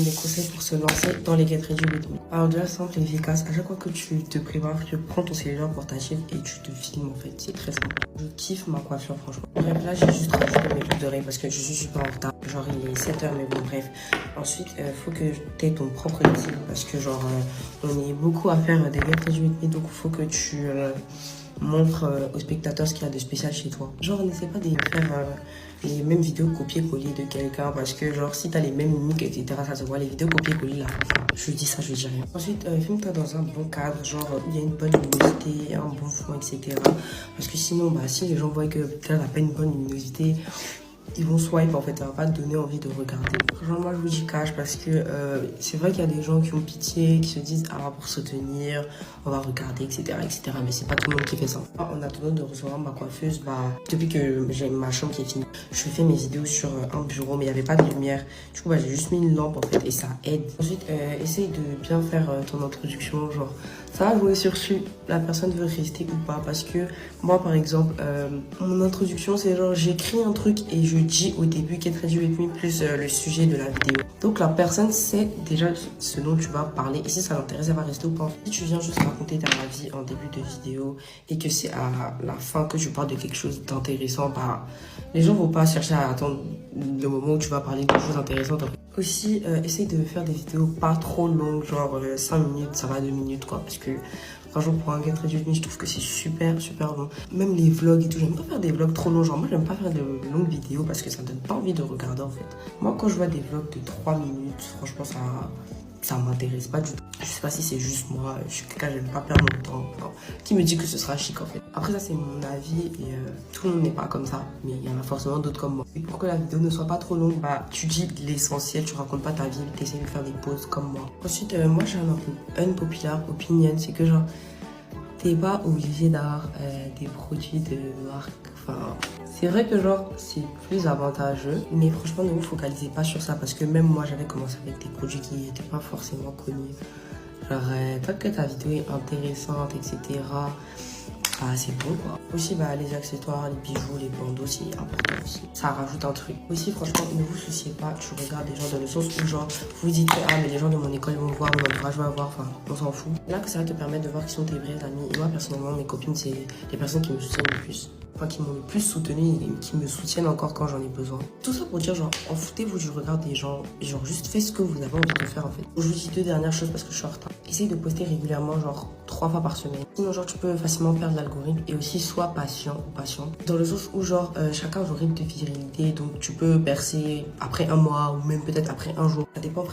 Des conseils pour se lancer dans les get ready with me. Alors déjà simple et efficace, à chaque fois que tu te prépares, tu prends ton cellulaire portatif et tu te filmes en fait, c'est très simple. Je kiffe ma coiffure franchement. Bref là j'ai juste rajouté mes boucles d'oreilles parce que je suis super en retard, genre il est 7h mais bon bref. Ensuite faut que tu aies ton propre style parce que genre on est beaucoup à faire des get ready with me, donc il faut que tu montre aux spectateurs ce qu'il y a de spécial chez toi. Genre, n'essaie pas de faire les mêmes vidéos copier-coller de quelqu'un parce que, genre, si t'as les mêmes mimiques, etc., ça se voit. Les vidéos copier-coller, là, je dis ça, je dis rien. Ensuite, filme-toi dans un bon cadre, genre, où il y a une bonne luminosité, un bon fond, etc. Parce que sinon, bah, si les gens voient que t'as pas une bonne luminosité, ils vont swipe en fait, ça va pas te donner envie de regarder. Genre moi je vous dis cash parce que c'est vrai qu'il y a des gens qui ont pitié, qui se disent ah pour soutenir, on va regarder etc mais c'est pas tout le monde qui fait ça. En attendant de recevoir ma coiffeuse, bah depuis que j'ai ma chambre qui est finie, je fais mes vidéos sur un bureau mais il n'y avait pas de lumière. Du coup bah j'ai juste mis une lampe en fait et ça aide. Ensuite essaye de bien faire ton introduction, genre ça va jouer sur si la personne veut rester ou pas parce que moi par exemple mon introduction c'est genre j'écris un truc et je dis au début Get Ready With Me plus le sujet de la vidéo. Donc la personne sait déjà ce dont tu vas parler et si ça l'intéresse elle va rester ou pas. Si tu viens juste raconter ta vie en début de vidéo et que c'est à la fin que tu parles de quelque chose d'intéressant, bah les gens vont pas chercher à attendre le moment où tu vas parler de choses intéressantes. Aussi, essaye de faire des vidéos pas trop longues, genre 5 minutes, ça va 2 minutes quoi, parce que franchement pour un Get Ready With Me, je trouve que c'est super long. Même les vlogs et tout, j'aime pas faire des vlogs trop longs, genre moi j'aime pas faire de longues vidéos parce que ça donne pas envie de regarder en fait. Moi quand je vois des vlogs de 3 minutes, franchement ça m'intéresse pas du tout. Je sais pas si c'est juste moi, je suis quelqu'un, j'aime pas perdre mon temps. Enfin, qui me dit que ce sera chic en fait. Après ça c'est mon avis et tout le monde n'est pas comme ça, mais il y en a forcément d'autres comme moi. Et pour que la vidéo ne soit pas trop longue, bah tu dis l'essentiel, tu racontes pas ta vie, tu essaies de faire des pauses comme moi. Ensuite moi j'ai un unpopular opinion, c'est que genre t'es pas obligé d'avoir des produits de marque. Enfin, c'est vrai que genre c'est plus avantageux, mais franchement ne vous focalisez pas sur ça parce que même moi j'avais commencé avec des produits qui n'étaient pas forcément connus. Genre tant que ta vidéo est intéressante, etc. Bah, c'est bon quoi. Aussi bah les accessoires, les bijoux, les bandeaux c'est important aussi. Ça rajoute un truc. Aussi franchement ne vous souciez pas, tu regardes des gens dans le sens où genre vous dites que ah mais les gens de mon école vont me voir, mon entourage va voir, enfin on s'en fout. Là que ça va te permettre de voir qui sont tes vrais amis. Et moi personnellement mes copines c'est les personnes qui me soutiennent le plus. Enfin qui m'ont le plus soutenu et qui me soutiennent encore quand j'en ai besoin. Tout ça pour dire genre en foutez-vous du regard des gens, genre juste faites ce que vous avez envie de faire en fait. Je vous dis 2 dernières choses parce que je suis en retard. Essaye de poster régulièrement genre 3 fois par semaine. Sinon genre tu peux facilement perdre l'algorithme et aussi sois patient ou patient. Dans le sens où genre chacun a un rythme de virilité donc tu peux percer après un mois ou même peut-être après un jour. Ça dépend vraiment.